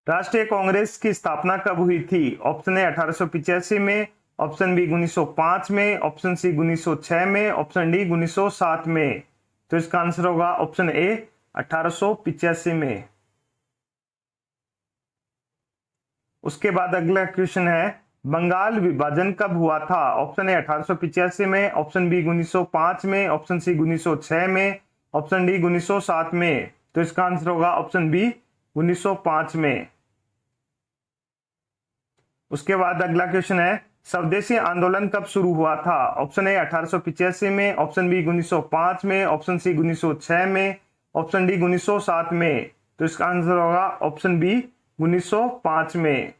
राष्ट्रीय कांग्रेस की स्थापना कब हुई थी? ऑप्शन ए 1885 में, ऑप्शन बी 1905 में, ऑप्शन सी 1906 में, ऑप्शन डी 1907 में। तो इसका आंसर होगा ऑप्शन ए 1885 में। उसके बाद अगला क्वेश्चन है, बंगाल विभाजन कब हुआ था? ऑप्शन ए 1885 में, ऑप्शन बी 1905 में, ऑप्शन सी 1906 में, ऑप्शन डी 1907 में। तो इसका आंसर होगा ऑप्शन बी 1905 में। उसके बाद अगला क्वेश्चन है, स्वदेशी आंदोलन कब शुरू हुआ था? ऑप्शन ए 1885 में, ऑप्शन बी 1905 में, ऑप्शन सी 1906 में, ऑप्शन डी 1907 में। तो इसका आंसर होगा ऑप्शन बी 1905 में।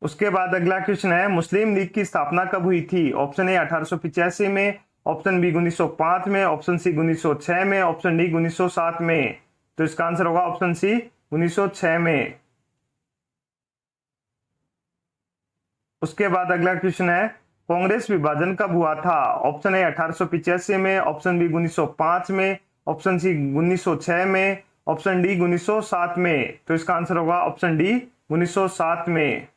उसके बाद अगला क्वेश्चन है, मुस्लिम लीग की स्थापना कब हुई थी? ऑप्शन ए 1885 में, ऑप्शन बी 1905 में, ऑप्शन सी 1906 में, ऑप्शन डी 1907 में। तो इसका आंसर होगा ऑप्शन सी 1906 में। उसके बाद अगला क्वेश्चन है, कांग्रेस विभाजन कब हुआ था? ऑप्शन ए 1885 में, ऑप्शन बी 1905 में, ऑप्शन सी 1906 में, ऑप्शन डी 1907 में। तो इसका आंसर होगा ऑप्शन डी 1907 में।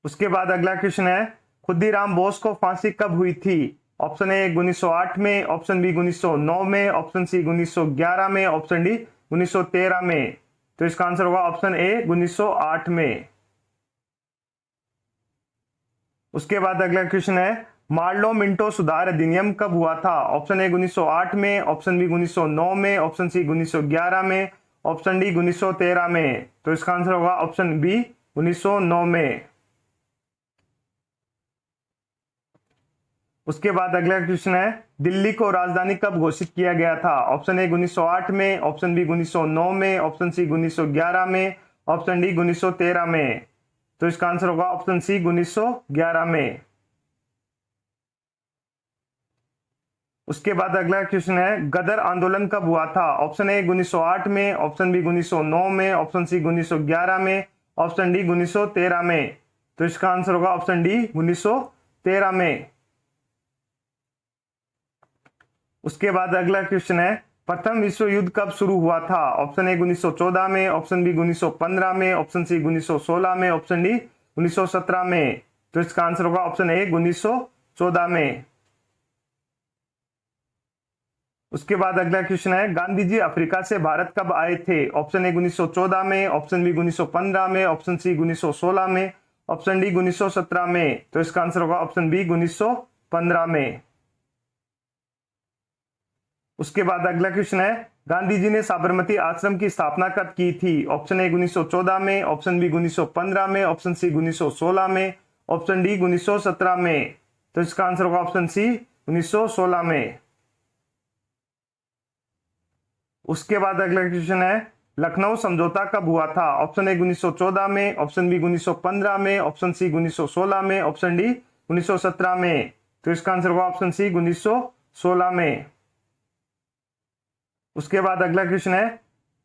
उसके बाद अगला क्वेश्चन है, खुदीराम बोस को फांसी कब हुई थी? ऑप्शन ए 1908 में, ऑप्शन बी 1909 में, ऑप्शन सी 1911 में, ऑप्शन डी 1913 में। तो इसका आंसर होगा ऑप्शन ए 1908 में। उसके बाद अगला क्वेश्चन है, मार्लो मिंटो सुधार अधिनियम कब हुआ था? ऑप्शन ए 1908 में, ऑप्शन बी 1909 में, ऑप्शन सी 1911 में, ऑप्शन डी 1913 में। तो इसका आंसर होगा ऑप्शन बी 1909 में। उसके बाद अगला क्वेश्चन है, दिल्ली को राजधानी कब घोषित किया गया था? ऑप्शन ए 1908 में, ऑप्शन बी 1909 में, ऑप्शन सी 1911 में, ऑप्शन डी 1913 में। तो इसका आंसर होगा ऑप्शन सी 1911 में। उसके बाद अगला क्वेश्चन है, गदर आंदोलन कब हुआ था? ऑप्शन ए 1908 में, ऑप्शन बी 1909 में, ऑप्शन सी 1911 में, ऑप्शन डी 1913 में। तो इसका आंसर होगा ऑप्शन डी 1913 में। उसके बाद अगला क्वेश्चन है, प्रथम विश्व युद्ध कब शुरू हुआ था? ऑप्शन ए 1914 में, ऑप्शन बी 1915 में, ऑप्शन सी 1916 में, ऑप्शन डी 1917 में। तो इसका आंसर होगा ऑप्शन ए 1914 में। उसके बाद अगला क्वेश्चन है, गांधी जी अफ्रीका से भारत कब आए थे? ऑप्शन ए 1914 में, ऑप्शन बी 1915 में, ऑप्शन सी 1916 में, ऑप्शन डी 1917 में। तो इसका आंसर होगा ऑप्शन बी 1915 में। उसके बाद अगला क्वेश्चन है, गांधी जी ने साबरमती आश्रम की स्थापना कब की थी? ऑप्शन ए 1914 में, ऑप्शन बी 1915 में, ऑप्शन सी 1916 में, ऑप्शन डी 1917 में। तो इसका आंसर होगा ऑप्शन सी 1916 में। उसके बाद अगला क्वेश्चन है, लखनऊ समझौता कब हुआ था? ऑप्शन ए 1914 में, ऑप्शन बी 1915 में, ऑप्शन सी 1916 में, ऑप्शन डी 1917 में। तो इसका आंसर होगा ऑप्शन सी 1916 में। उसके बाद अगला क्वेश्चन है,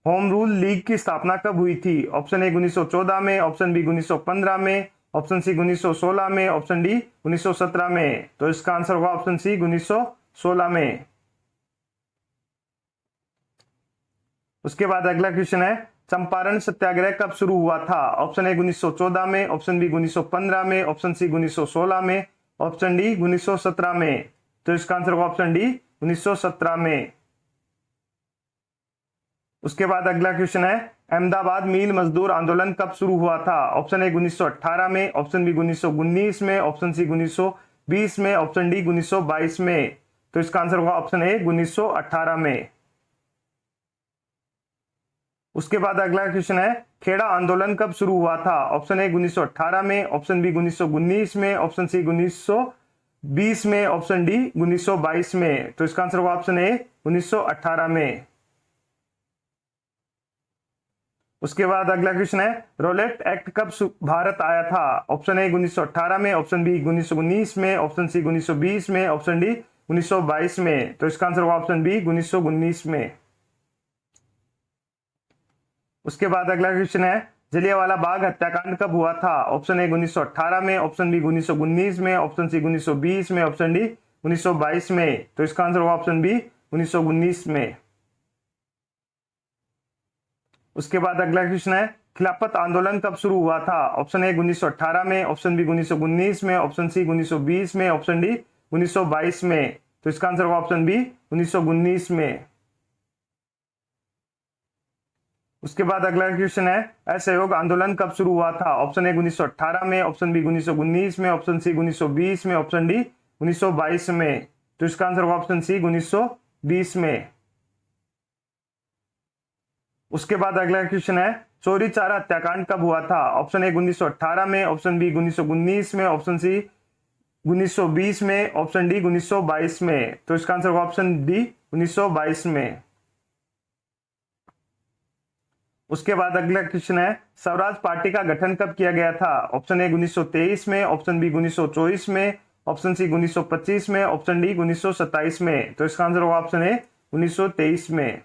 होम रूल लीग की स्थापना कब हुई थी? ऑप्शन ए 1914 में, ऑप्शन बी 1915 में, ऑप्शन सी 1916 में, ऑप्शन डी 1917 में। तो इसका आंसर होगा ऑप्शन सी 1916 में। उसके बाद अगला क्वेश्चन है, चंपारण सत्याग्रह कब शुरू हुआ था? ऑप्शन ए 1914 में, ऑप्शन बी 1915 में, ऑप्शन सी 1916 में, ऑप्शन डी 1917 में। तो इसका आंसर होगा ऑप्शन डी 1917 में। उसके बाद अगला क्वेश्चन है, अहमदाबाद मिल मजदूर आंदोलन कब शुरू हुआ था? ऑप्शन ए 1918 में, ऑप्शन बी 1919 में, ऑप्शन सी 1920 में, ऑप्शन डी 1922 में। तो इसका आंसर होगा ऑप्शन ए 1918 में। उसके बाद अगला क्वेश्चन है, खेड़ा आंदोलन कब शुरू हुआ था? ऑप्शन ए 1918 में, ऑप्शन बी 1919 में, ऑप्शन सी 1920 में, ऑप्शन डी 1922 में। तो इसका आंसर होगा ऑप्शन ए 1918 में। उसके बाद अगला क्वेश्चन है, रोलेट एक्ट कब भारत आया था? ऑप्शन ए 1918 में, ऑप्शन बी 1919 में, ऑप्शन सी 1920 में, ऑप्शन डी 1922 में। तो इसका आंसर होगा ऑप्शन बी 1919 में। उसके बाद अगला क्वेश्चन है, जलियांवाला बाग हत्याकांड कब हुआ था? ऑप्शन ए 1918 में, ऑप्शन बी 1919 में, ऑप्शन सी 1920 में, ऑप्शन डी 1922 में। तो इसका आंसर होगा ऑप्शन बी 1919 में। उसके बाद अगला क्वेश्चन है, खिलाफत आंदोलन कब शुरू हुआ था? ऑप्शन ए 1918 में, ऑप्शन बी 1919 में, ऑप्शन सी 1920 में, ऑप्शन डी 1922 में। तो इसका आंसर होगा ऑप्शन बी 1919 में। उसके बाद अगला क्वेश्चन है, असहयोग आंदोलन कब शुरू हुआ था? ऑप्शन ए 1918 में, ऑप्शन बी 1919 में, ऑप्शन सी 1920 में, ऑप्शन डी 1922 में। तो इसका आंसर होगा ऑप्शन सी 1920 में। उसके बाद अगला क्वेश्चन है, चोरी चारा हत्याकांड कब हुआ था? ऑप्शन ए 1918 में, ऑप्शन बी 1919 में, ऑप्शन सी 1920 में, ऑप्शन डी 1922 में। तो इसका आंसर होगा ऑप्शन डी 1922 में। उसके बाद अगला क्वेश्चन है, स्वराज पार्टी का गठन कब किया गया था? ऑप्शन ए 1923 में, ऑप्शन बी 1924 में, ऑप्शन सी 1925 में, ऑप्शन डी 1927 में। तो इसका आंसर होगा ऑप्शन ए 1923 में।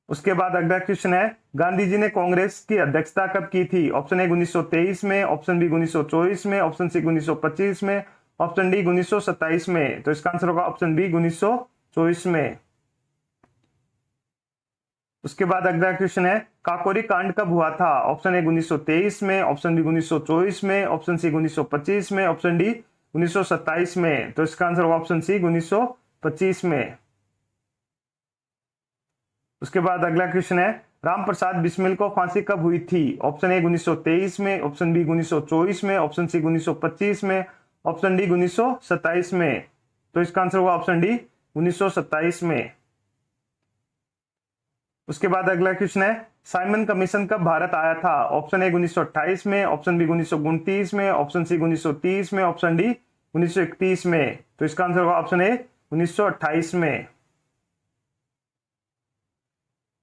उसके बाद अगला क्वेश्चन है, गांधी जी ने कांग्रेस की अध्यक्षता कब की थी? ऑप्शन ए 1923 में, ऑप्शन बी 1924 में, ऑप्शन सी 1925 में, ऑप्शन डी 1927 में। तो इसका आंसर होगा ऑप्शन बी 1924 में। उसके बाद अगला क्वेश्चन है, काकोरी कांड कब हुआ था? ऑप्शन ए 1923 में, ऑप्शन बी 1924 में, ऑप्शन सी 1925 में, ऑप्शन डी 1927 में। तो इसका आंसर होगा ऑप्शन सी 1925 में। उसके बाद अगला क्वेश्चन है, राम प्रसाद बिस्मिल को फांसी कब हुई थी? ऑप्शन ए 1923 में, ऑप्शन बी 1924 में, ऑप्शन सी 1925 में, ऑप्शन डी 1927 में। तो इसका आंसर होगा ऑप्शन डी 1927 में। उसके बाद अगला क्वेश्चन है, साइमन कमीशन कब भारत आया था? ऑप्शन ए 1928 में, ऑप्शन बी 1929 में, ऑप्शन सी 1930 में, ऑप्शन डी 1931 में। तो इसका आंसर होगा ऑप्शन ए 1928 में।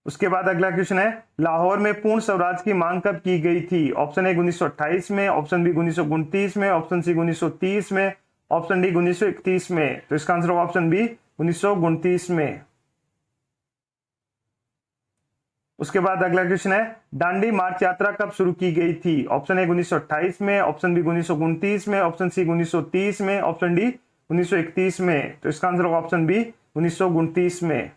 उसके बाद अगला क्वेश्चन है, लाहौर में पूर्ण स्वराज की मांग कब की गई थी? ऑप्शन ए 1928 में, ऑप्शन बी 1929 में, ऑप्शन सी 1930 में, ऑप्शन डी 1931 में। तो इसका आंसर होगा ऑप्शन बी 1929 में। उसके बाद अगला क्वेश्चन है, दांडी मार्च यात्रा कब शुरू की गई थी? ऑप्शन ए 1928 में, ऑप्शन बी 1929 में, ऑप्शन सी 1930 में, ऑप्शन डी 1931 में। तो इसका आंसर होगा ऑप्शन बी 1929 में।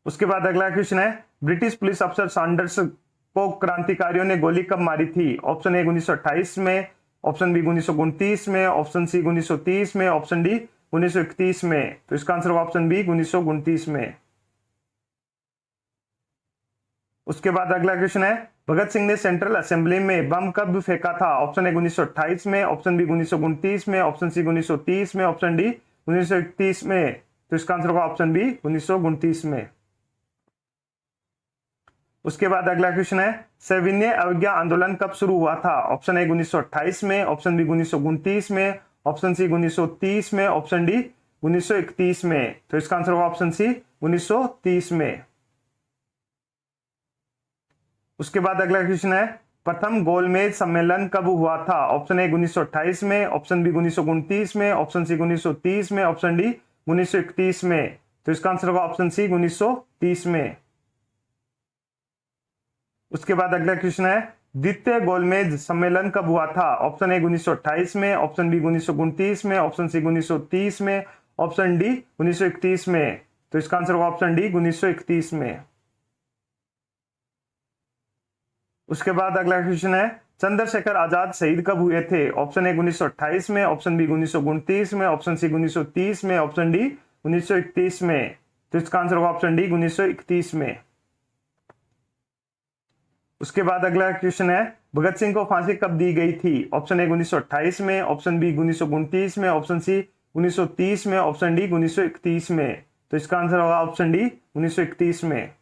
उसके बाद अगला क्वेश्चन है, ब्रिटिश पुलिस अफसर सैंडर्स को क्रांतिकारियों ने गोली कब मारी थी? ऑप्शन ए 1928 में, ऑप्शन बी 1929 में, ऑप्शन सी 1930 में, ऑप्शन डी 1931 में। तो इसका आंसर होगा ऑप्शन बी 1929 में। उसके बाद अगला क्वेश्चन है, भगत सिंह ने सेंट्रल असेंबली में बम कब फेंका था? ऑप्शन ए 1928 में, ऑप्शन बी 1929 में, ऑप्शन सी 1930 में, ऑप्शन डी 1931 में। तो इसका आंसर होगा ऑप्शन बी 1929 में। उसके बाद अगला क्वेश्चन है, सविनय अवज्ञा आंदोलन कब शुरू हुआ था? ऑप्शन ए 1928 में, ऑप्शन बी 1929 में, ऑप्शन सी 1930 में, ऑप्शन डी 1931 में। तो इसका आंसर होगा ऑप्शन सी 1930 में। उसके बाद अगला क्वेश्चन है, प्रथम गोलमेज सम्मेलन कब हुआ था? ऑप्शन ए 1928 में, ऑप्शन बी 1929 में, ऑप्शन सी 1930 में, ऑप्शन डी 1931 में। तो इसका आंसर होगा ऑप्शन सी 1930 में। उसके बाद अगला क्वेश्चन है, द्वितीय गोलमेज सम्मेलन कब हुआ था? ऑप्शन ए 1928 में, ऑप्शन बी 1929 में, ऑप्शन सी 1930 में, ऑप्शन डी 1931 में। तो इसका आंसर होगा ऑप्शन डी 1931 में। उसके बाद अगला क्वेश्चन है, चंद्रशेखर आजाद शहीद कब हुए थे? ऑप्शन ए 1928 में, ऑप्शन बी 1929 में, ऑप्शन सी 1930 में, ऑप्शन डी 1931 में। तो इसका आंसर होगा ऑप्शन डी 1931 में। उसके बाद अगला क्वेश्चन है, भगत सिंह को फांसी कब दी गई थी? ऑप्शन ए 1928 में, ऑप्शन बी 1929 में, ऑप्शन सी 1930 में, ऑप्शन डी 1931 में। तो इसका आंसर होगा ऑप्शन डी 1931 में।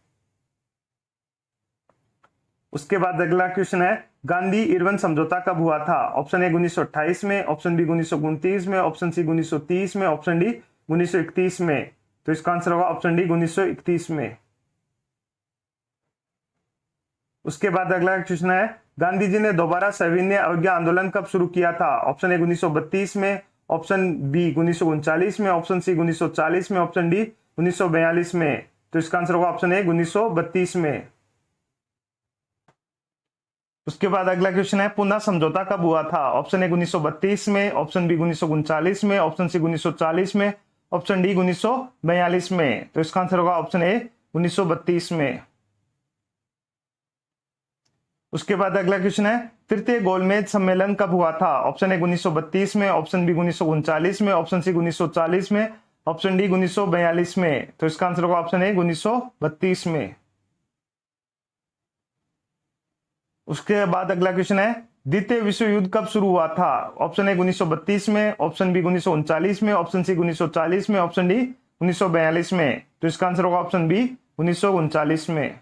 उसके बाद अगला क्वेश्चन है, गांधी इरविन समझौता कब हुआ था? ऑप्शन ए 1928 में, ऑप्शन बी 1929 में, ऑप्शन सी 1930 में, ऑप्शन डी 1931 में। तो इसका आंसर होगा ऑप्शन डी 1931 में। उसके बाद अगला क्वेश्चन है, गांधी जी ने दोबारा सविनय अवज्ञा आंदोलन कब शुरू किया था? ऑप्शन ए 1932 में, ऑप्शन बी 1939 में, ऑप्शन सी 1940 में, ऑप्शन डी 1942 में। तो इसका आंसर होगा ऑप्शन ए 1932 में। उसके बाद अगला क्वेश्चन है, पुनः समझौता कब हुआ था? ऑप्शन ए 1932 में, ऑप्शन बी 1939 में, ऑप्शन सी 1940 में, ऑप्शन डी 1942 में। तो इसका आंसर होगा ऑप्शन ए 1932 में। उसके बाद अगला क्वेश्चन है, तृतीय गोलमेज सम्मेलन कब हुआ था? ऑप्शन ए 1932 में, ऑप्शन बी 1939 में, ऑप्शन सी 1940 में, ऑप्शन डी 1942 में। तो इसका आंसर होगा ऑप्शन ए 1932 में। उसके बाद अगला क्वेश्चन है, द्वितीय विश्व युद्ध कब शुरू हुआ था? ऑप्शन ए 1932 में, ऑप्शन बी 1939 में, ऑप्शन सी 1940 में, ऑप्शन डी 1942 में। तो इसका आंसर होगा ऑप्शन बी 1939 में।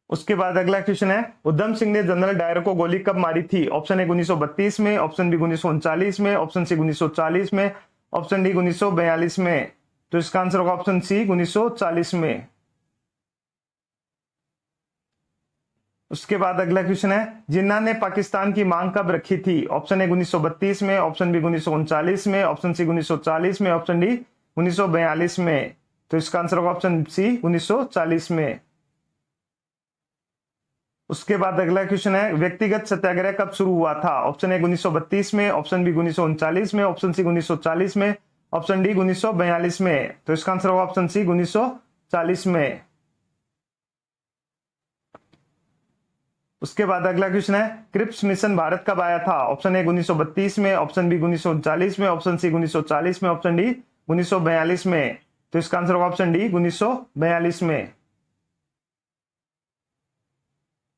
उसके बाद अगला क्वेश्चन है, उधम सिंह ने जनरल डायर को गोली कब मारी थी? ऑप्शन ए 1932 में, ऑप्शन बी 1939 में, ऑप्शन सी 1940 में, ऑप्शन डी 1942 में। तो इसका आंसर होगा ऑप्शन सी 1940 में। उसके बाद अगला क्वेश्चन है, जिन्ना ने पाकिस्तान की मांग कब रखी थी? ऑप्शन ए 1932 में, ऑप्शन बी 1939 में, ऑप्शन सी 1940 में, ऑप्शन डी 1942 में। तो इसका आंसर होगा ऑप्शन सी 1940 में। उसके बाद अगला क्वेश्चन है, व्यक्तिगत सत्याग्रह कब शुरू हुआ था? ऑप्शन ए 1932 में, ऑप्शन बी 1939 में, ऑप्शन सी 1940 में, ऑप्शन डी 1942 में। तो इसका आंसर होगा ऑप्शन सी 1940 में। उसके बाद अगला क्वेश्चन है, क्रिप्स मिशन भारत कब आया था? ऑप्शन ए 1932 में, ऑप्शन बी 1939 में, ऑप्शन सी 1940 में, ऑप्शन डी 1942 में। तो इसका आंसर होगा ऑप्शन डी 1942 में।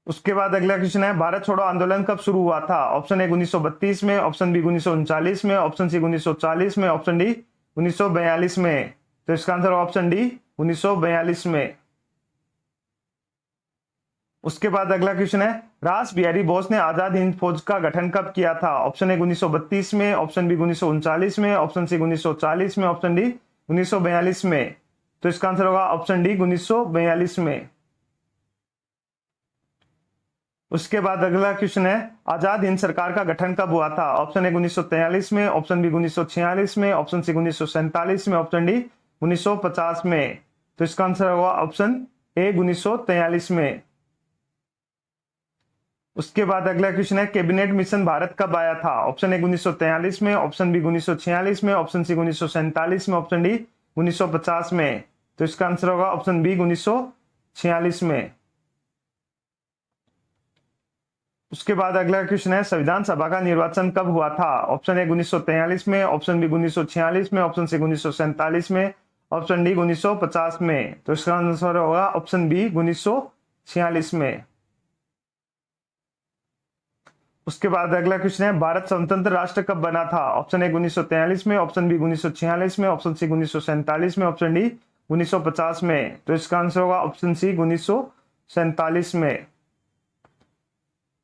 उसके बाद अगला क्वेश्चन है, भारत छोड़ो आंदोलन कब शुरू हुआ था? ऑप्शन ए 1932 में, ऑप्शन बी 1939 में, ऑप्शन सी 1940 में, ऑप्शन डी 1942 में। तो इसका आंसर ऑप्शन डी 1942 में। उसके बाद अगला क्वेश्चन है, रास बिहारी बोस ने आजाद हिंद फौज का गठन कब किया था? ऑप्शन ए 1932 में, ऑप्शन बी 1939 में, ऑप्शन सी 1940 में, ऑप्शन डी 1942 में। तो इसका आंसर होगा ऑप्शन डी 1942 में। उसके बाद अगला क्वेश्चन है, आजाद हिंद सरकार का गठन कब हुआ था? ऑप्शन ए 1943 में, ऑप्शन बी 1946 में, ऑप्शन सी 1947 में, ऑप्शन डी 1950 में। तो इसका आंसर होगा ऑप्शन ए 1943 में। उसके बाद अगला क्वेश्चन है, कैबिनेट मिशन भारत कब आया था? ऑप्शन ए 1943 में, ऑप्शन बी 1946 में, ऑप्शन सी 1947 में, ऑप्शन डी 1950 में। तो इसका आंसर होगा ऑप्शन बी 1946 में। उसके बाद अगला क्वेश्चन है, संविधान सभा का निर्वाचन कब हुआ था? ऑप्शन ए 1943 में, ऑप्शन बी 1946 में, ऑप्शन सी 1947 में, ऑप्शन डी 1950 में। तो इसका आंसर होगा ऑप्शन बी 1946 में। उसके बाद अगला क्वेश्चन है, भारत स्वतंत्र राष्ट्र कब बना था? ऑप्शन ए 1943 में, ऑप्शन बी 1946 में, ऑप्शन सी 1947 में, ऑप्शन डी 1950 में। तो इसका आंसर होगा ऑप्शन सी 1947 में।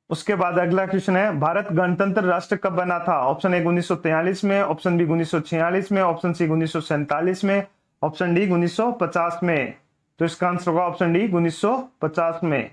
उसके बाद अगला क्वेश्चन है, भारत गणतंत्र राष्ट्र कब बना था? ऑप्शन ए 1943 में, ऑप्शन बी 1946 में, ऑप्शन सी 1947 में, ऑप्शन डी 1950 में। तो इसका आंसर होगा ऑप्शन डी 1950 में।